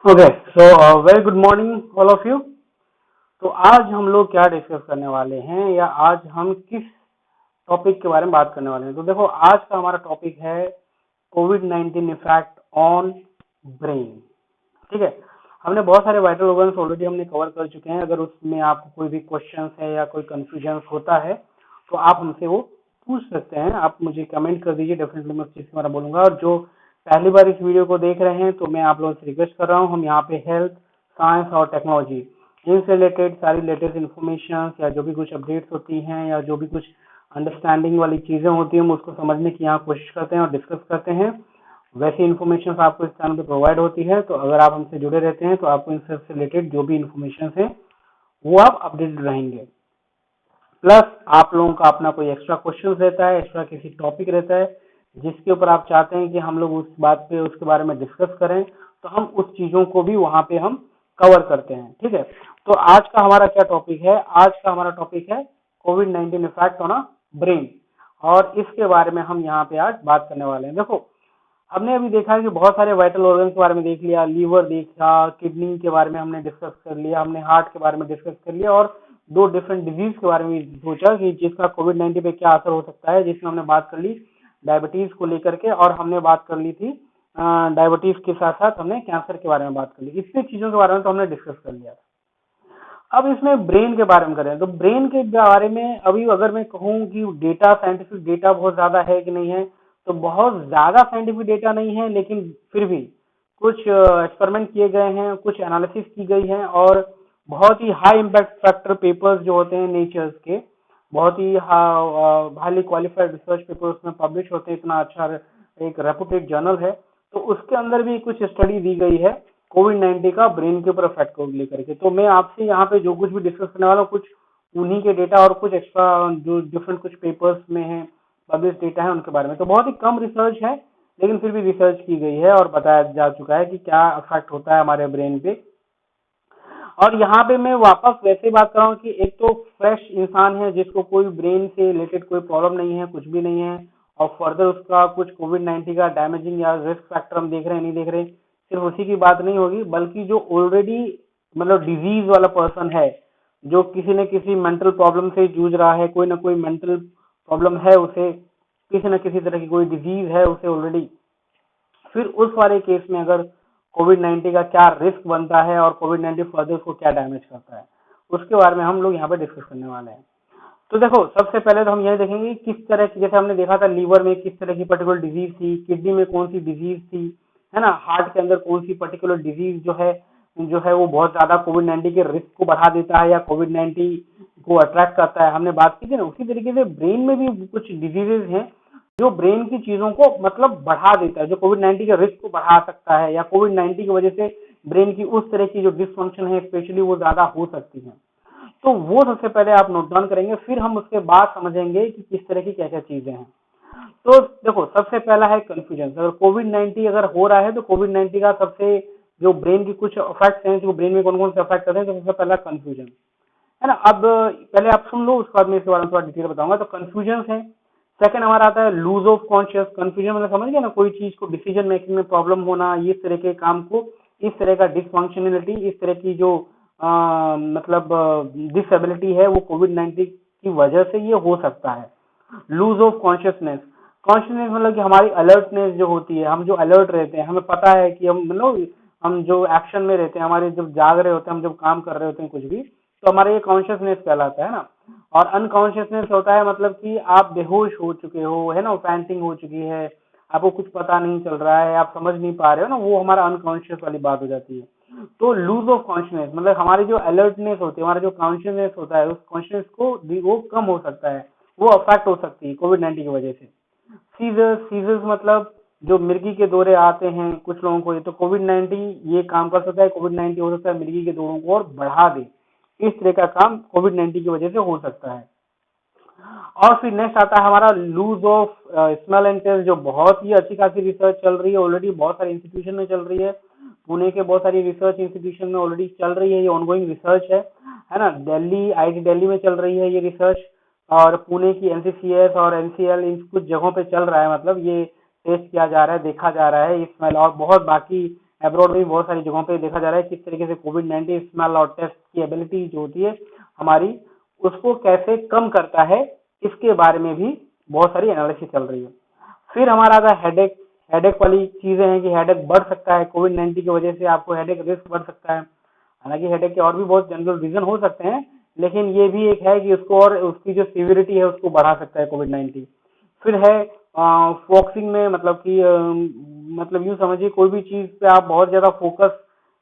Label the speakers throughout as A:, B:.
A: Okay so very good morning all of you. तो आज हम लोग क्या डिस्कस करने वाले हैं या आज हम किस टॉपिक के बारे में बात करने वाले हैं। तो देखो आज का हमारा टॉपिक है कोविड-19 इफेक्ट ऑन ब्रेन। ठीक है, हमने बहुत सारे वाइटल ऑर्गन्स ऑलरेडी हमने कवर कर चुके हैं। अगर उसमें आपको कोई भी क्वेश्चन है या कोई कंफ्यूजन होता है तो आप हमसे वो पूछ सकते हैं। आप मुझे कमेंट कर दीजिए, डेफिनेटली मैं उस चीज़ के बारे में बोलूंगा। और जो पहली बार इस वीडियो को देख रहे हैं तो मैं आप लोगों से रिक्वेस्ट कर रहा हूँ, हम यहाँ पे हेल्थ, साइंस और टेक्नोलॉजी इनसे रिलेटेड सारी लेटेस्ट इन्फॉर्मेशन या जो भी कुछ अपडेट्स होती हैं या जो भी कुछ अंडरस्टैंडिंग वाली चीज़ें होती हैं हम उसको समझने की यहाँ कोशिश करते हैं और डिस्कस करते हैं। वैसी इन्फॉर्मेशन आपको इस चैनल पे प्रोवाइड होती है, तो अगर आप हमसे जुड़े रहते हैं तो आपको इनसे रिलेटेड जो भी इन्फॉर्मेशन है वो आप अपडेटेड रहेंगे। प्लस आप लोगों का अपना कोई एक्स्ट्रा क्वेश्चन रहता है, एक्स्ट्रा किसी टॉपिक रहता है जिसके ऊपर आप चाहते हैं कि हम लोग उस बात पे उसके बारे में डिस्कस करें, तो हम उस चीजों को भी वहां पे हम कवर करते हैं। ठीक है, तो आज का हमारा क्या टॉपिक है? आज का हमारा टॉपिक है कोविड-19 इफेक्ट ऑन अ ब्रेन, और इसके बारे में हम यहाँ पे आज बात करने वाले हैं। देखो, हमने अभी देखा है कि बहुत सारे वाइटल ऑर्गन के बारे में देख लिया, लीवर देखा, किडनी के बारे में हमने डिस्कस कर लिया, हमने हार्ट के बारे में डिस्कस कर लिया, और दो डिफरेंट डिजीज के बारे में सोचा कि जिसका कोविड-19 पे क्या असर हो सकता है, जिसमें हमने बात कर ली डायबिटीज को लेकर के, और हमने बात कर ली थी डायबिटीज के साथ साथ हमने कैंसर के बारे में बात कर ली। इतनी चीजों के बारे में तो हमने डिस्कस कर लिया। अब इसमें ब्रेन के बारे में करें तो ब्रेन के बारे में अभी अगर मैं कहूँ कि डेटा, साइंटिफिक डेटा बहुत ज्यादा है कि नहीं है, तो बहुत ज्यादा साइंटिफिक डेटा नहीं है, लेकिन फिर भी कुछ एक्सपेरिमेंट किए गए हैं, कुछ एनालिसिस की गई है, और बहुत ही हाई इम्पैक्ट फैक्टर पेपर्स जो होते हैं नेचर्स के, बहुत ही हाईली क्वालिफाइड रिसर्च पेपर उसमें पब्लिश होते हैं। इतना अच्छा एक रेपुटेड जर्नल है, तो उसके अंदर भी कुछ स्टडी दी गई है कोविड-19 का ब्रेन के ऊपर इफेक्ट को लेकर के। तो मैं आपसे यहाँ पे जो कुछ भी डिस्कस करने वाला हूँ, कुछ उन्हीं के डेटा और कुछ एक्स्ट्रा जो डिफरेंट कुछ पेपर्स में है, पब्लिश डेटा है, उनके बारे में। तो बहुत ही कम रिसर्च है, लेकिन फिर भी रिसर्च की गई है और बताया जा चुका है कि क्या इफेक्ट होता है हमारे ब्रेन पे। और यहाँ पे मैं वापस वैसे बात कर रहा हूँ कि एक तो फ्रेश इंसान है जिसको कोई ब्रेन से रिलेटेड कोई प्रॉब्लम नहीं है, कुछ भी नहीं है, और फर्दर उसका कुछ कोविड-19 का डैमेजिंग या रिस्क फैक्टर हम देख रहे हैं नहीं देख रहे, सिर्फ उसी की बात नहीं होगी, बल्कि जो ऑलरेडी मतलब डिजीज वाला पर्सन है, जो किसी न किसी मेंटल प्रॉब्लम से जूझ रहा है, कोई ना कोई मेंटल प्रॉब्लम है उसे, किसी न किसी तरह की कोई डिजीज है उसे ऑलरेडी, फिर उस वाले केस में अगर कोविड-19 का क्या रिस्क बनता है और कोविड-19 फर्दर को क्या डैमेज करता है, उसके बारे में हम लोग यहाँ पे डिस्कस करने वाले हैं। तो देखो, सबसे पहले तो हम यह देखेंगे किस तरह की, जैसे हमने देखा था लीवर में किस तरह की पर्टिकुलर डिजीज थी, किडनी में कौन सी डिजीज थी, है ना, हार्ट के अंदर कौन सी पर्टिकुलर डिजीज जो है वो बहुत ज्यादा कोविड-19 के रिस्क को बढ़ा देता है या कोविड-19 को अट्रैक्ट करता है, हमने बात की थी ना। उसी तरीके से ब्रेन में भी कुछ डिजीजेज हैं जो ब्रेन की चीजों को मतलब बढ़ा देता है, जो कोविड-19 के रिस्क को बढ़ा सकता है, या कोविड-19 की वजह से ब्रेन की उस तरह की जो डिसफंक्शन है स्पेशली वो ज्यादा हो सकती है। तो वो सबसे पहले आप नोट डाउन करेंगे, फिर हम उसके बाद समझेंगे कि किस तरह की क्या क्या चीजें हैं। तो देखो, सबसे पहला है कंफ्यूजन। अगर कोविड-19 अगर हो रहा है तो कोविड-19 का सबसे जो ब्रेन की कुछ इफेक्ट्स हैं, जो ब्रेन में कौन कौन से इफेक्ट करते हैं, तो सबसे पहला कंफ्यूजन है ना। अब पहले आप सुन लो, उसके बाद मैं इसके बारे में थोड़ा डिटेल बताऊंगा। तो कंफ्यूजन है। सेकंड हमारा आता है लूज ऑफ कॉन्शियस। कंफ्यूजन मतलब समझ गए ना, कोई चीज को डिसीजन मेकिंग में प्रॉब्लम होना, इस तरह के काम को, इस तरह का डिसफंक्शनलिटी, इस तरह की जो मतलब डिसेबिलिटी है वो कोविड-19 की वजह से ये हो सकता है। Loose of consciousness. कॉन्शियसनेस मतलब कि हमारी अलर्टनेस जो होती है, हम जो अलर्ट रहते हैं, हमें पता है कि हम जो एक्शन में रहते हैं, हमारे जब जाग रहे होते हैं, हम जब काम कर रहे होते हैं कुछ भी, तो हमारा ये कॉन्शियसनेस कहलाता है ना। और अनकॉन्शियसनेस होता है मतलब कि आप बेहोश हो चुके हो, है ना, फैंटिंग हो चुकी है, आपको कुछ पता नहीं चल रहा है, आप समझ नहीं पा रहे हो ना, वो हमारा अनकॉन्शियस वाली बात हो जाती है। तो लूज ऑफ कॉन्शियसनेस मतलब हमारी जो अलर्टनेस होती है, हमारा जो कॉन्शियसनेस होता है, उस कॉन्शियस को भी वो कम हो सकता है, वो अफेक्ट हो सकती है कोविड-19 की वजह से। सीजर्स। सीजर्स मतलब जो मिर्गी के दौरे आते हैं कुछ लोगों को, ये तो कोविड-19 ये काम कर सकता है। कोविड-19 हो सकता है मिर्गी के दौरों को और बढ़ा दे, इस तरह का काम कोविड-19 की वजह से हो सकता है। और फिर नेक्स्ट आता है हमारा lose of smell and taste, जो बहुत ही अच्छी खासी रिसर्च चल रही है, ऑलरेडी बहुत सारे इंस्टीट्यूशन में चल रही है। पुणे के बहुत सारी रिसर्च इंस्टीट्यूशन में ऑलरेडी चल रही है, ये ऑनगोइंग रिसर्च है ना। दिल्ली, आईआईटी दिल्ली में चल रही है ये रिसर्च, और पुणे की एनसीसीएस और एनसीएल इन कुछ जगहों पे चल रहा है, मतलब ये टेस्ट किया जा रहा है, देखा जा रहा है ये स्मेल। और बहुत बाकी अब्रॉड में भी बहुत सारी जगहों पे देखा जा रहा है किस तरीके से कोविड-19 स्मेल और टेस्ट की एबिलिटी जो होती है हमारी, उसको कैसे कम करता है, इसके बारे में भी बहुत सारी एनालिसिस चल रही है। फिर हमारा आता है हेडेक। हेडेक वाली चीजें हैं कि हेडेक बढ़ सकता है, कोविड-19 की वजह से आपको हेडेक रिस्क बढ़ सकता है। हालांकि हेडेक के और भी बहुत जनरल रीजन हो सकते हैं, लेकिन ये भी एक है कि उसको और उसकी जो सिविरिटी है उसको बढ़ा सकता है कोविड-19। फिर है फोकसिंग में, मतलब कि मतलब यूं समझिए कोई भी चीज पे आप बहुत ज्यादा फोकस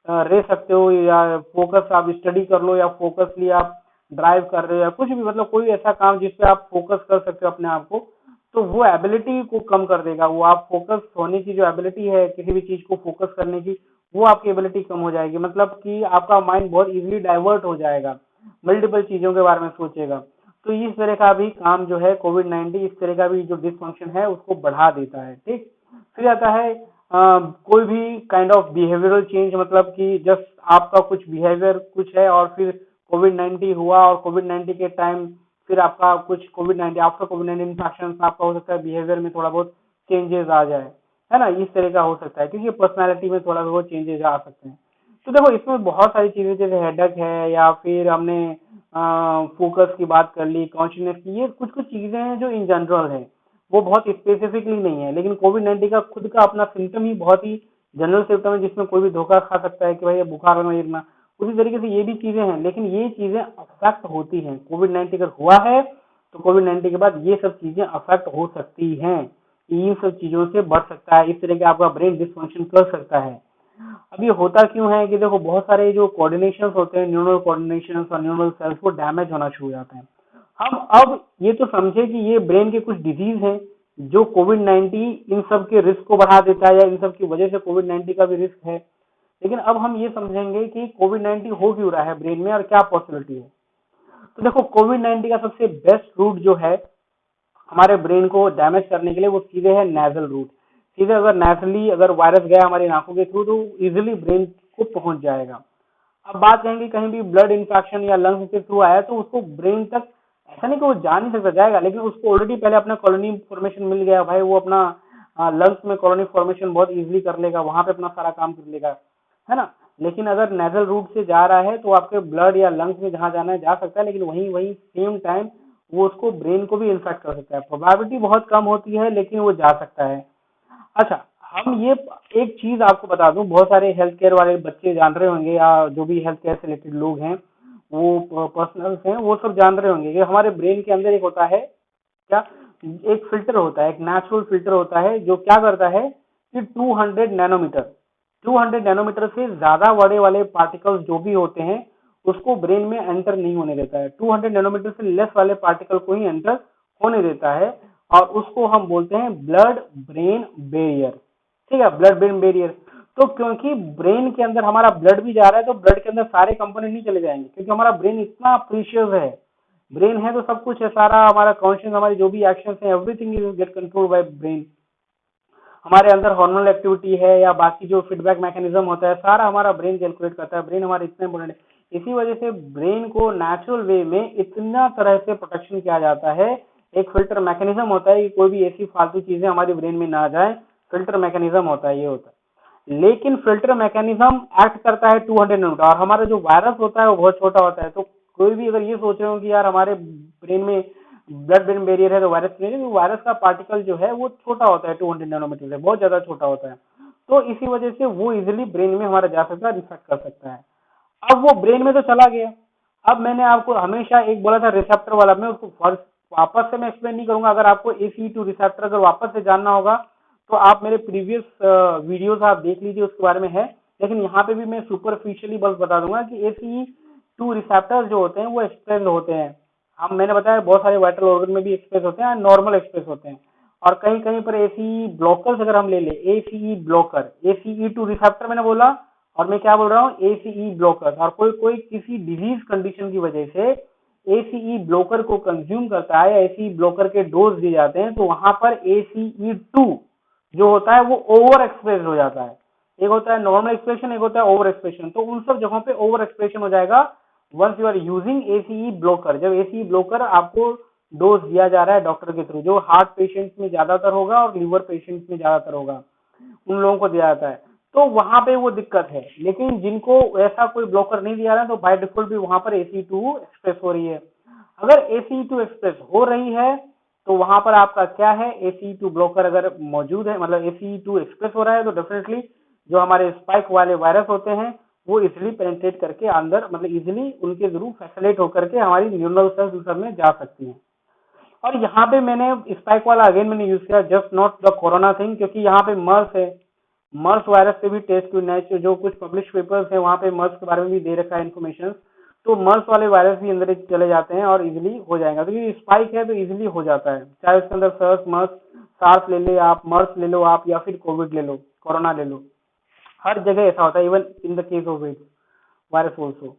A: रह सकते हो, या फोकस आप स्टडी कर लो, या फोकसली आप ड्राइव कर रहे हो, या कुछ भी, मतलब कोई ऐसा काम जिसपे आप फोकस कर सकते हो अपने आप को, तो वो एबिलिटी को कम कर देगा। वो आप फोकस होने की जो एबिलिटी है किसी भी चीज को फोकस करने की, वो आपकी एबिलिटी कम हो जाएगी, मतलब कि आपका माइंड बहुत इजीली डाइवर्ट हो जाएगा, मल्टीपल चीजों के बारे में सोचेगा। तो इस तरह का भी काम जो है कोविड-19, इस तरह का भी जो डिसफंक्शन है उसको बढ़ा देता है। ठीक। फिर आता है कोई भी काइंड ऑफ बिहेवियरल चेंज, मतलब कि जस्ट आपका कुछ बिहेवियर कुछ है और फिर कोविड-19 हुआ, और कोविड-19 के टाइम फिर आपका कुछ कोविड-19 आफ्टर कोविड-19 इन्फेक्शन आपका हो सकता है बिहेवियर में थोड़ा बहुत चेंजेस आ जाए, है ना, इस तरह का हो सकता है, क्योंकि पर्सनालिटी में थोड़ा बहुत चेंजेस आ सकते हैं। तो देखो इसमें बहुत सारी चीजें, जैसे हेडेक है, या फिर हमने फोकस की बात कर ली, कॉन्शियसनेस की, ये कुछ कुछ चीजें हैं जो इन जनरल है, वो बहुत स्पेसिफिकली नहीं है। लेकिन कोविड-19 का खुद का अपना सिम्टम ही बहुत ही जनरल सिम्टम है, जिसमें कोई भी धोखा खा सकता है कि भाई ये बुखार लगना, ये लगना। उसी तरीके से ये भी चीजें हैं, लेकिन ये चीजें अफेक्ट होती हैं। कोविड-19 अगर हुआ है तो कोविड-19 के बाद ये सब चीजें अफेक्ट हो सकती हैं, इन सब चीजों से बढ़ सकता है, इस तरह के आपका ब्रेन डिसफंक्शन कर सकता है। अब ये होता क्यों है कि देखो बहुत सारे जो कोऑर्डिनेशंस होते हैं, न्यूरल कोऑर्डिनेशंस और न्यूरल सेल्स, वो डैमेज होना शुरू हो जाते हैं। हम अब ये तो समझे कि ये ब्रेन के कुछ डिजीज हैं जो कोविड-19 इन सब के रिस्क को बढ़ा देता है, या इन सब की वजह से कोविड-19 का भी रिस्क है। लेकिन अब हम ये समझेंगे कि कोविड-19 हो क्यों रहा है ब्रेन में और क्या पॉसिबिलिटी है। तो देखो कोविड-19 का सबसे बेस्ट रूट जो है हमारे ब्रेन को डैमेज करने के लिए, वो सीधे है नेजल रूट। सीधे अगर नेजली अगर वायरस गया हमारी नाकों के थ्रू, तो इजिली ब्रेन को पहुंच जाएगा। अब बात करेंगे कहीं भी ब्लड इन्फेक्शन या लंग्स के थ्रू आया तो उसको ब्रेन तक, ऐसा नहीं कि वो जा नहीं सकता, जाएगा, लेकिन उसको ऑलरेडी पहले अपना कॉलोनी फॉर्मेशन मिल गया भाई, वो अपना लंग्स में कॉलोनी फॉर्मेशन बहुत इजीली कर लेगा, वहां पे अपना सारा काम कर लेगा, है ना। लेकिन अगर नेजल रूट से जा रहा है तो आपके ब्लड या लंग्स में जहां जाना है जा सकता है, लेकिन वहीं वहीं सेम टाइम वो उसको ब्रेन को भी इन्फेक्ट कर सकता है। प्रोबेबिलिटी बहुत कम होती है, लेकिन वो जा सकता है। अच्छा, हम ये एक चीज आपको बता दूं, बहुत सारे हेल्थ केयर वाले बच्चे जान रहे होंगे, या जो भी हेल्थ केयर से रिलेटेड लोग हैं, वो पर्सनल्स हैं, वो सब जान रहे होंगे कि हमारे ब्रेन के अंदर एक होता है क्या, एक फिल्टर होता है, एक नेचुरल फिल्टर होता है, जो क्या करता है कि 200 नैनोमीटर से ज्यादा बड़े वाले पार्टिकल्स जो भी होते हैं उसको ब्रेन में एंटर नहीं होने देता है। 200 नैनोमीटर से लेस वाले पार्टिकल को ही एंटर होने देता है, और उसको हम बोलते हैं ब्लड ब्रेन बैरियर। ठीक है, ब्लड ब्रेन बैरियर। तो क्योंकि ब्रेन के अंदर हमारा ब्लड भी जा रहा है, तो ब्लड के अंदर सारे कंपोनेंट नहीं चले जाएंगे, क्योंकि हमारा ब्रेन इतना प्रीशियस है। ब्रेन है तो सब कुछ है, सारा हमारा कॉन्शियस, हमारी जो भी एक्शन है, everything is get control by brain. हमारे अंदर हार्मोनल एक्टिविटी है या बाकी जो फीडबैक मैकेनिज्म होता है, सारा हमारा ब्रेन कैलकुलेट करता है। ब्रेन हमारा इतना इंपॉर्टेंट है, इसी वजह से ब्रेन को नेचुरल वे में इतना तरह से प्रोटेक्शन किया जाता है। एक फिल्टर मैकेनिज्म होता है कि कोई भी ऐसी फालतू चीजें हमारी ब्रेन में ना जाए, फिल्टर मैकेनिज्म होता है, ये होता है। लेकिन फिल्टर मैकेनिज्म एक्ट करता है 200 नैनोमीटर, और हमारा जो वायरस होता है वो बहुत छोटा होता है। तो कोई भी अगर ये सोच रहे हो कि यार हमारे ब्रेन में ब्लड ब्रेन बैरियर है तो वायरस नहीं है, तो वायरस का पार्टिकल जो है वो छोटा होता है, 200 नैनोमीटर से बहुत ज्यादा छोटा होता है। तो इसी वजह से वो इजिली ब्रेन में हमारा जा सकता है, इन्फेक्ट कर सकता है। अब वो ब्रेन में तो चला गया। अब मैंने आपको हमेशा एक बोला था रिसेप्टर वाला, मैं उसको वापस से मैं एक्सप्लेन नहीं करूंगा। अगर आपको ACE2 रिसेप्टर अगर वापस से जानना होगा तो आप मेरे प्रीवियस वीडियोस आप देख लीजिए, उसके बारे में है। लेकिन यहाँ पे भी मैं सुपरफिशियली बस बता दूंगा कि ACE2 रिसेप्टर्स जो होते हैं वो एक्सप्रेस होते हैं। हम मैंने बताया बहुत सारे वाइटल ऑर्गन में भी एक्सप्रेस होते हैं, नॉर्मल एक्सप्रेस होते हैं, और कहीं कहीं पर ACE ब्लॉकर्स अगर हम ले ले, ACE ब्लॉकर, ACE2 रिसेप्टर मैंने बोला, और मैं क्या बोल रहा हूँ, ACE ब्लॉकर। और कोई कोई किसी डिजीज कंडीशन की वजह से ACE ब्लॉकर को कंज्यूम करता है, या ACE ब्लॉकर के डोज दिए जाते हैं, तो वहां पर ACE2 जो होता है वो ओवर एक्सप्रेस हो जाता है। एक होता है नॉर्मल एक्सप्रेशन, एक होता है ओवर एक्सप्रेशन। तो उन सब जगहों पे ओवर एक्सप्रेशन हो जाएगा once you are using ACE blocker. जब ACE ब्लॉकर आपको डोज दिया जा रहा है डॉक्टर के थ्रू, जो हार्ट पेशेंट्स में ज्यादातर होगा और लीवर पेशेंट्स में ज्यादातर होगा, उन लोगों को दिया जाता है। तो वहां पे वो दिक्कत है। लेकिन जिनको ऐसा कोई ब्लॉकर नहीं दिया रहा है तो बाय डिफॉल्ट भी वहां पर ACE2 एक्सप्रेस हो रही है। अगर ACE2 एक्सप्रेस हो रही है तो वहां पर आपका क्या है, ACE2 ब्लॉकर अगर मौजूद है, मतलब ACE2 एक्सप्रेस हो रहा है, तो डेफिनेटली जो हमारे स्पाइक वाले वायरस होते हैं वो इजिली पेनिट्रेट करके अंदर, मतलब इजिली उनके थ्रू फैसिलेट होकर के हमारी न्यूरल सेल्स सब में जा सकती हैं। और यहाँ पे मैंने स्पाइक वाला अगेन मैंने यूज किया, just not the corona thing, क्योंकि यहाँ पे मर्स है, मर्स वायरस पे भी टेस्ट हुई, जो कुछ पब्लिश पेपर्स है वहाँ पे मर्स के बारे में भी दे रखा है इन्फॉर्मेशन। तो मर्स वाले वायरस भी अंदर चले जाते हैं और इजिली हो जाएगा, तो ये स्पाइक है तो इजिली हो जाता है, चाहे उसके अंदर सर्स मर्स सार्स ले ले आप, मर्स ले लो आप, या फिर कोविड ले लो, कोरोना ले लो, हर जगह ऐसा होता है, even in the case of AIDS virus also.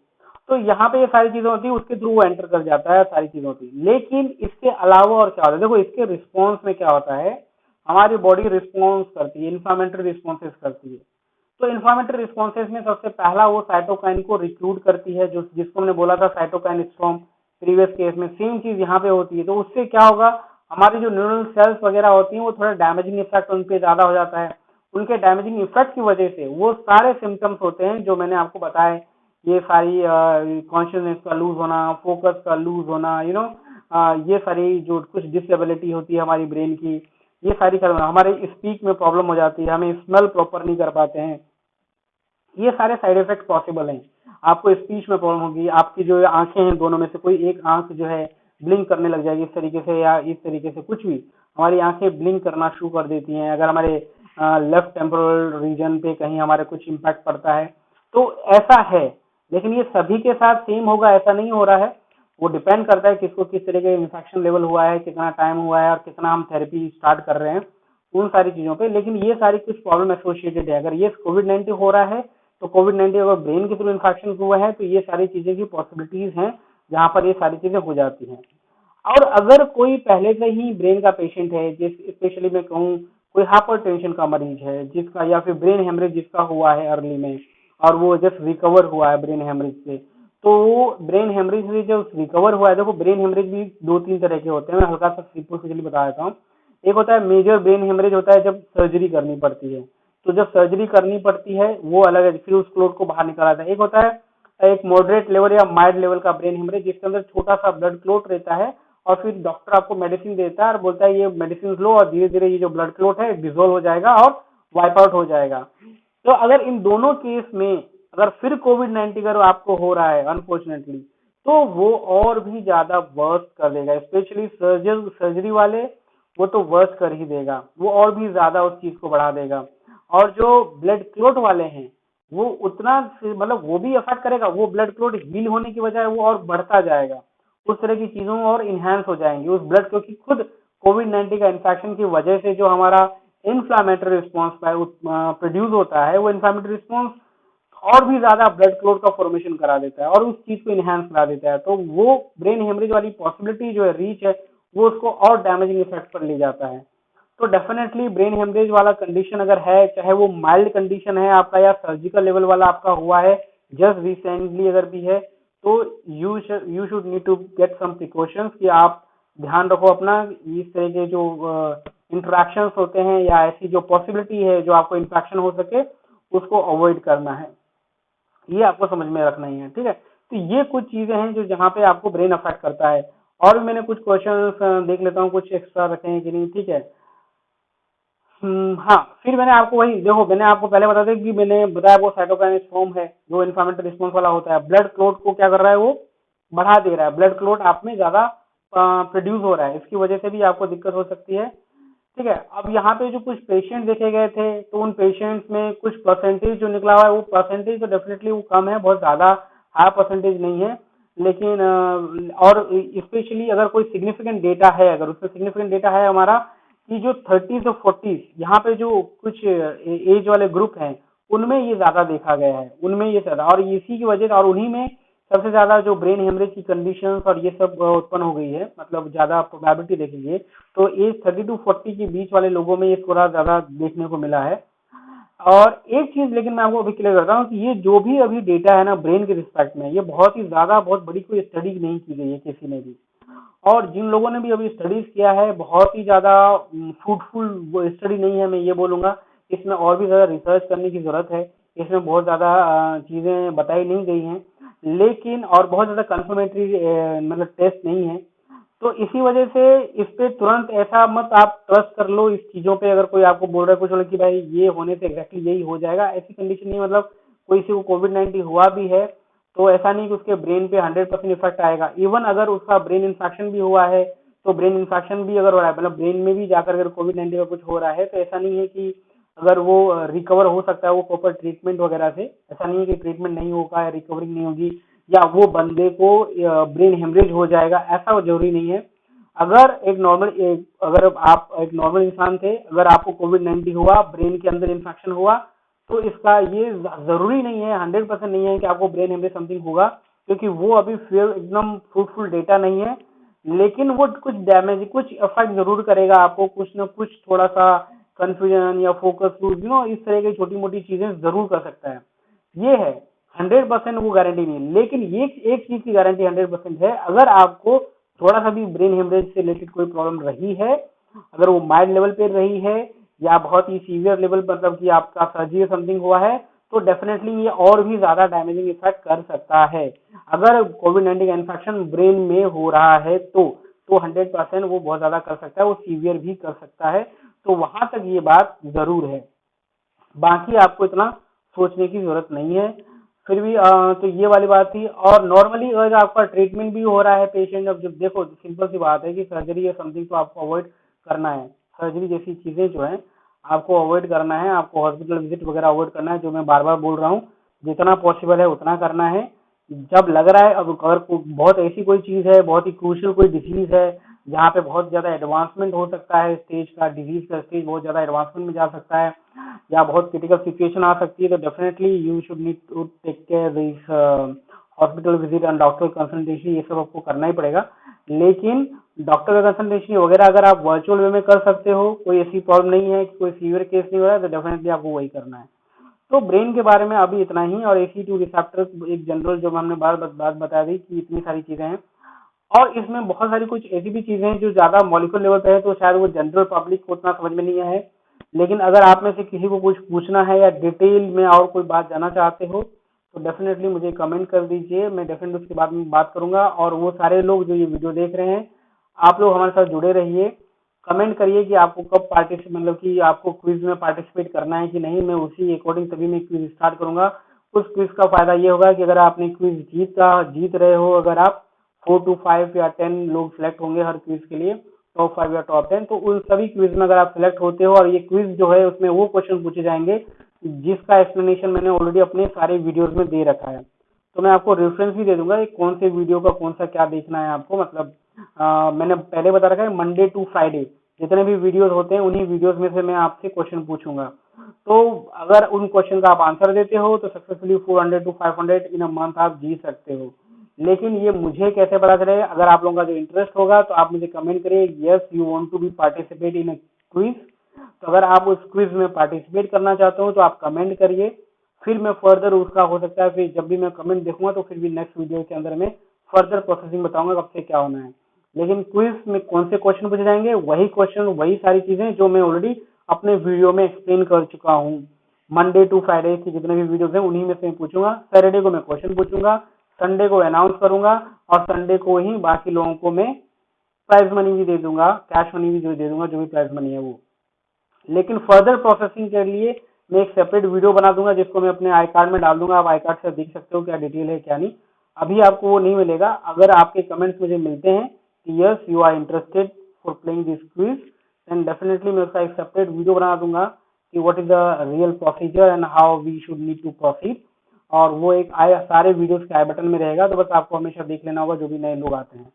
A: तो यहाँ पे ये सारी चीजें होती है, उसके थ्रू वो एंटर कर जाता है, सारी चीजें होती है। लेकिन इसके अलावा और क्या होता है, देखो इसके रिस्पॉन्स में क्या होता है, हमारी बॉडी रिस्पॉन्स करती है, इन्फ्लामेटरी रिस्पॉन्सेस करती है। तो इन्फ्लामेटरी रिस्पॉन्सेस में सबसे पहला वो साइटोकाइन को रिक्रूट करती है, जो जिसको हमने बोला था साइटोकाइन स्टॉर्म प्रीवियस केस में, सेम चीज यहाँ पे होती है। तो उससे क्या होगा, हमारी जो न्यूरल सेल्स वगैरह होती हैं वो थोड़ा डैमेजिंग इफेक्ट उन पे ज्यादा हो जाता है। उनके डैमेजिंग इफेक्ट की वजह से वो सारे सिम्टम्स होते हैं जो मैंने आपको बताए, ये सारी कॉन्शियसनेस का लूज होना, फोकस का लूज होना, ये सारी जो कुछ डिसेबिलिटी होती है हमारी ब्रेन की, ये सारी हमारे स्पीक में प्रॉब्लम हो जाती है, हमें स्मेल प्रॉपर नहीं कर पाते हैं, ये सारे साइड इफेक्ट पॉसिबल हैं। आपको स्पीच में प्रॉब्लम होगी, आपकी जो आंखें हैं दोनों में से कोई एक आंख जो है ब्लिंक करने लग जाएगी इस तरीके से, या इस तरीके से कुछ भी हमारी आंखें ब्लिंक करना शुरू कर देती हैं। अगर हमारे लेफ्ट टेम्पोरल रीजन पे कहीं हमारे कुछ इम्पैक्ट पड़ता है तो ऐसा है। लेकिन ये सभी के साथ सेम होगा ऐसा नहीं हो रहा है, वो डिपेंड करता है किसको किस तरह के इन्फेक्शन लेवल हुआ है, कितना टाइम हुआ है और कितना हम थेरेपी स्टार्ट कर रहे हैं, उन सारी चीजों पे। लेकिन ये सारी कुछ प्रॉब्लम एसोसिएटेड है। अगर ये कोविड-19 हो रहा है तो कोविड-19 अगर ब्रेन के थ्रू इन्फेक्शन हुआ है तो ये सारी चीजें की पॉसिबिलिटीज हैं जहां पर ये सारी चीजें हो जाती हैं। और अगर कोई पहले से ही ब्रेन का पेशेंट है, जिस स्पेशली मैं कहूँ कोई हाइपरटेंशन का मरीज है जिसका, या फिर ब्रेन हेमरेज जिसका हुआ है अर्ली में और वो जस्ट रिकवर हुआ है ब्रेन हेमरेज से, तो वो ब्रेन हेमरेज से जो रिकवर हुआ है, देखो ब्रेन हेमरेज भी दो तीन तरह के होते हैं, मैं हल्का सा सुपरफिशियली बता देता हूँ। एक होता है मेजर ब्रेन हेमरेज, होता है जब सर्जरी करनी पड़ती है, तो जब सर्जरी करनी पड़ती है वो अलग है, फिर उस क्लोट को बाहर निकाला जाता है। एक होता है एक मॉडरेट लेवल या माइल्ड लेवल का ब्रेन हेमरेज, जिसके अंदर छोटा सा ब्लड क्लोट रहता है और फिर डॉक्टर आपको मेडिसिन देता है और बोलता है ये मेडिसिन लो और धीरे धीरे ये जो ब्लड क्लोट है डिसॉल्व हो जाएगा और वाइप आउट हो जाएगा। तो अगर इन दोनों केस में अगर फिर कोविड-19 अगर आपको हो रहा है अनफॉर्चुनेटली, तो वो और भी ज्यादा वर्स कर देगा, स्पेशली सर्जरी वाले, वो तो वर्स कर ही देगा, वो और भी ज्यादा उस चीज को बढ़ा देगा। और जो ब्लड क्लोट वाले हैं वो उतना मतलब वो भी अफेक्ट करेगा, वो ब्लड क्लोट हील होने की बजाय वो और बढ़ता जाएगा, उस तरह की चीजों और इनहेंस हो जाएंगी उस ब्लड, क्योंकि खुद कोविड-19 का इन्फेक्शन की वजह से जो हमारा इन्फ्लामेटरी रिस्पॉन्स प्रोड्यूस होता है, वो इन्फ्लामेटरी रिस्पॉन्स और भी ज्यादा ब्लड क्लोट का फॉर्मेशन करा देता है और उस चीज को इनहेंस करा देता है। तो वो ब्रेन हेमरेज वाली पॉसिबिलिटी जो है, रीच है, वो उसको और डैमेजिंग इफेक्ट पर ले जाता है। तो डेफिनेटली ब्रेन हेमरेज वाला कंडीशन अगर है, चाहे वो माइल्ड कंडीशन है आपका या सर्जिकल लेवल वाला आपका हुआ है जस्ट रिसेंटली अगर भी है, तो you should need to get some precautions कि आप ध्यान रखो अपना, इस तरह के जो इंटरेक्शंस होते हैं या ऐसी जो पॉसिबिलिटी है जो आपको इन्फेक्शन हो सके उसको अवॉइड करना है, ये आपको समझ में रखना ही है, ठीक है। तो ये कुछ चीजें हैं जो जहाँ पे आपको ब्रेन अफेक्ट करता है। और भी मैंने कुछ क्वेश्चंस देख लेता हूँ कुछ एक्स्ट्रा रखे हैं कि नहीं, ठीक है। हाँ, फिर मैंने आपको वही देखो, मैंने आपको पहले बता दें कि मैंने बताया वो साइटोकाइन स्टॉर्म है जो इन्फ्लेमेटरी रिस्पॉन्स वाला होता है, ब्लड क्लोट को क्या कर रहा है, वो बढ़ा दे रहा है, ब्लड क्लोट आप में ज्यादा प्रोड्यूस हो रहा है, इसकी वजह से भी आपको दिक्कत हो सकती है, ठीक है। अब यहाँ पे जो कुछ पेशेंट देखे गए थे तो उन पेशेंट्स में कुछ परसेंटेज जो निकला हुआ है, वो परसेंटेज तो डेफिनेटली वो कम है, बहुत ज्यादा हाई परसेंटेज नहीं है। लेकिन और स्पेशली अगर कोई सिग्निफिकेंट डेटा है, अगर उसमें सिग्निफिकेंट डेटा है हमारा कि जो 30 से 40 यहाँ पे जो कुछ एज वाले ग्रुप हैं उनमें ये ज्यादा देखा गया है, उनमें ये ज्यादा, और इसी की वजह से, और उन्हीं में सबसे ज्यादा जो ब्रेन हेमरेज की कंडीशंस और ये सब उत्पन्न हो गई है, मतलब ज्यादा प्रोबेबिलिटी देखेंगे तो एज 30 टू 40 के बीच वाले लोगों में ये थोड़ा ज्यादा देखने को मिला है। और एक चीज लेकिन मैं आपको अभी क्लियर करता हूँ कि ये जो भी अभी डेटा है ना ब्रेन के रिस्पेक्ट में, ये बहुत ही ज्यादा बहुत बड़ी कोई स्टडी नहीं की गई है किसी ने भी, और जिन लोगों ने भी अभी स्टडीज किया है बहुत ही ज्यादा फ्रूटफुल स्टडी नहीं है, मैं ये बोलूंगा। इसमें और भी ज़्यादा रिसर्च करने की ज़रूरत है। इसमें बहुत ज़्यादा चीज़ें बताई नहीं गई हैं, लेकिन और बहुत ज़्यादा कंफर्मेटरी मतलब टेस्ट नहीं है। तो इसी वजह से इस पे तुरंत ऐसा मत आप ट्रस्ट कर लो इस चीज़ों पे। अगर कोई आपको बोल रहा है कुछ बोले कि भाई ये होने से एग्जैक्टली यही हो जाएगा, ऐसी कंडीशन नहीं है। मतलब कोई किसी को कोविड-19 हुआ भी है तो ऐसा नहीं कि उसके ब्रेन पे 100% इफेक्ट आएगा। इवन अगर उसका ब्रेन इन्फेक्शन भी हुआ है तो ब्रेन इन्फेक्शन भी अगर हो रहा है, मतलब ब्रेन में भी जाकर अगर कोविड-19 का कुछ हो रहा है, तो ऐसा नहीं है कि अगर वो रिकवर हो सकता है वो प्रॉपर ट्रीटमेंट वगैरह से। ऐसा नहीं है कि ट्रीटमेंट नहीं होगा या रिकवरिंग नहीं होगी या वो बंदे को ब्रेन हेमरेज हो जाएगा, ऐसा जरूरी नहीं है। अगर आप एक नॉर्मल इंसान थे, अगर आपको कोविड-19 हुआ, ब्रेन के अंदर इन्फेक्शन हुआ, तो इसका ये जरूरी नहीं है, 100% नहीं है कि आपको ब्रेन हेमरेज समथिंग होगा, क्योंकि वो अभी एकदम फ्रूटफुल डेटा नहीं है। लेकिन वो कुछ डैमेज, कुछ इफेक्ट जरूर करेगा आपको, कुछ ना कुछ थोड़ा सा कंफ्यूजन या फोकस लूज इस तरह की छोटी मोटी चीजें जरूर कर सकता है। ये है, 100% वो गारंटी नहीं है। लेकिन ये एक चीज की गारंटी 100% है, अगर आपको थोड़ा सा भी ब्रेन हेमरेज से रिलेटेड कोई प्रॉब्लम रही है, अगर वो माइल्ड लेवल पे रही है या बहुत ही सीवियर लेवल, मतलब कि आपका सर्जरी समथिंग हुआ है, तो डेफिनेटली ये और भी ज्यादा डैमेजिंग इफेक्ट कर सकता है। अगर कोविड-19 का इन्फेक्शन ब्रेन में हो रहा है तो 100% वो बहुत ज्यादा कर सकता है, वो सीवियर भी कर सकता है। तो वहां तक ये बात जरूर है, बाकी आपको इतना सोचने की जरूरत नहीं है। फिर भी तो ये वाली बात थी। और नॉर्मली अगर आपका ट्रीटमेंट भी हो रहा है पेशेंट, अब जब देखो सिंपल सी बात है कि सर्जरी या समथिंग तो आपको अवॉइड करना है। सर्जरी जैसी चीजें जो है आपको अवॉइड करना है, आपको हॉस्पिटल विजिट वगैरह अवॉइड करना है, जो मैं बार बार बोल रहा हूँ। जितना पॉसिबल है उतना करना है। जब लग रहा है, अब अगर बहुत ऐसी कोई चीज है, बहुत ही क्रूशियल कोई डिजीज है जहाँ पे बहुत ज्यादा एडवांसमेंट हो सकता है, स्टेज का, डिजीज का स्टेज बहुत ज्यादा एडवांसमेंट में जा सकता है या बहुत क्रिटिकल सिचुएशन आ सकती है, तो definitely you should need to take care this hospital visit and doctor consultation, ये सब आपको करना ही पड़ेगा। लेकिन डॉक्टर का कंसल्टेशन वगैरह अगर आप वर्चुअल वे में कर सकते हो, कोई ऐसी प्रॉब्लम नहीं है, कोई सीवियर केस नहीं हो रहा है, तो डेफिनेटली आपको वही करना है। तो ब्रेन के बारे में अभी इतना ही। और ACE2 रिसेप्टर एक जनरल जो हमने बात बता दी कि इतनी सारी चीजें हैं, और इसमें बहुत सारी कुछ ऐसी भी चीजें हैं जो ज्यादा मॉलिक्यूलर लेवल पे है, तो शायद वो जनरल पब्लिक को उतना समझ में नहीं आए। लेकिन अगर आप में से किसी को कुछ पूछना है या डिटेल में और कोई बात जानना चाहते हो, तो डेफिनेटली मुझे कमेंट कर दीजिए, मैं डेफिनेटली उसके बाद में बात करूंगा। और वो सारे लोग जो ये वीडियो देख रहे हैं, आप लोग हमारे साथ जुड़े रहिए। कमेंट करिए कि आपको कब पार्टिसिपेट, मतलब कि आपको क्विज में पार्टिसिपेट करना है कि नहीं। मैं उसी अकॉर्डिंग तभी मैं क्विज स्टार्ट करूंगा। उस क्विज का फायदा ये होगा कि अगर आपने क्विज जीत रहे हो, अगर आप 4 to 5 या 10 लोग सिलेक्ट होंगे हर क्विज के लिए, टॉप 5 या टॉप 10, तो उन सभी क्विज में अगर आप सिलेक्ट होते हो, और ये क्विज जो है उसमें वो क्वेश्चन पूछे जाएंगे जिसका एक्सप्लेनेशन मैंने ऑलरेडी अपने सारे वीडियोस में दे रखा है। तो मैं आपको रेफरेंस भी दे दूंगा कि कौन से वीडियो का कौन सा क्या देखना है आपको। मतलब मैंने पहले बता रखा है, मंडे टू फ्राइडे जितने भी वीडियोस होते हैं उन्हीं वीडियोस में से मैं आपसे क्वेश्चन पूछूंगा। तो अगर उन क्वेश्चन का आप आंसर देते हो तो successfully 400 to 500 in a month आप जीत सकते हो। लेकिन ये मुझे कैसे पता चलेगा? अगर आप लोगों का जो इंटरेस्ट होगा तो आप मुझे कमेंट करिए, yes you want to be participate in a quiz. तो अगर आप उस क्विज में पार्टिसिपेट करना चाहते हो तो आप कमेंट करिए, फिर मैं फर्दर उसका हो सकता है फिर जब भी मैं कमेंट देखूंगा तो फिर भी नेक्स्ट वीडियो के अंदर मैं फर्दर प्रोसेसिंग बताऊंगा कब से क्या होना है। लेकिन क्विज में कौन से क्वेश्चन पूछे जाएंगे, वही क्वेश्चन, वही सारी चीजें जो मैं ऑलरेडी अपने वीडियो में एक्सप्लेन कर चुका हूँ। मंडे टू फ्राइडे की जितने भी वीडियोस हैं उन्हीं में से मैं पूछूंगा। सैटरडे को मैं क्वेश्चन पूछूंगा, संडे को अनाउंस करूंगा, और संडे को ही बाकी लोगों को मैं प्राइज मनी भी दे दूंगा, कैश मनी भी जो दे दूंगा, जो भी प्राइज मनी है वो। लेकिन फर्दर प्रोसेसिंग के लिए मैं एक सेपरेट वीडियो बना दूंगा जिसको मैं अपने आई कार्ड में डाल दूंगा। आप आई कार्ड से देख सकते हो क्या डिटेल है क्या नहीं। अभी आपको वो नहीं मिलेगा। अगर आपके कमेंट्स मुझे मिलते हैं कि yes you are interested for playing this quiz, then definitely मैं उसका एक सेपरेट वीडियो बना दूंगा कि what is the real procedure and how we should need to proceed. और वो एक सारे वीडियोस के आई बटन में रहेगा, तो बस आपको हमेशा देख लेना होगा जो भी नए लोग आते हैं।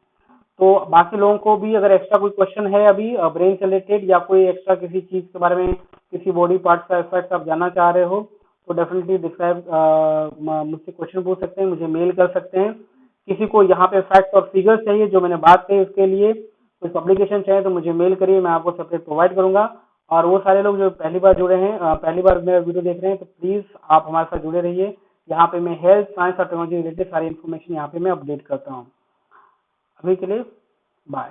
A: तो बाकी लोगों को भी अगर एक्स्ट्रा कोई क्वेश्चन है अभी ब्रेन से रिलेटेड, या कोई एक्स्ट्रा किसी चीज के बारे में, किसी बॉडी पार्ट का इफेक्ट आप जानना चाह रहे हो, तो डेफिनेटली डिस्क्राइब मुझसे क्वेश्चन पूछ सकते हैं, मुझे मेल कर सकते हैं। किसी को यहाँ पे फैक्ट्स और फिगर्स चाहिए जो मैंने बात कही, उसके लिए कोई पब्लिकेशन चाहिए तो मुझे मेल करिए, मैं आपको सेपरेट प्रोवाइड करूंगा। और वो सारे लोग जो पहली बार जुड़े हैं, पहली बार मेरा वीडियो देख रहे हैं, तो प्लीज आप हमारे साथ जुड़े रहिए। यहाँ पे मैं हेल्थ, साइंस और टेक्नोलॉजी रिलेटेड सारी इन्फॉर्मेशन यहाँ पे मैं अपडेट करता हूँ। अभी के लिए बाय।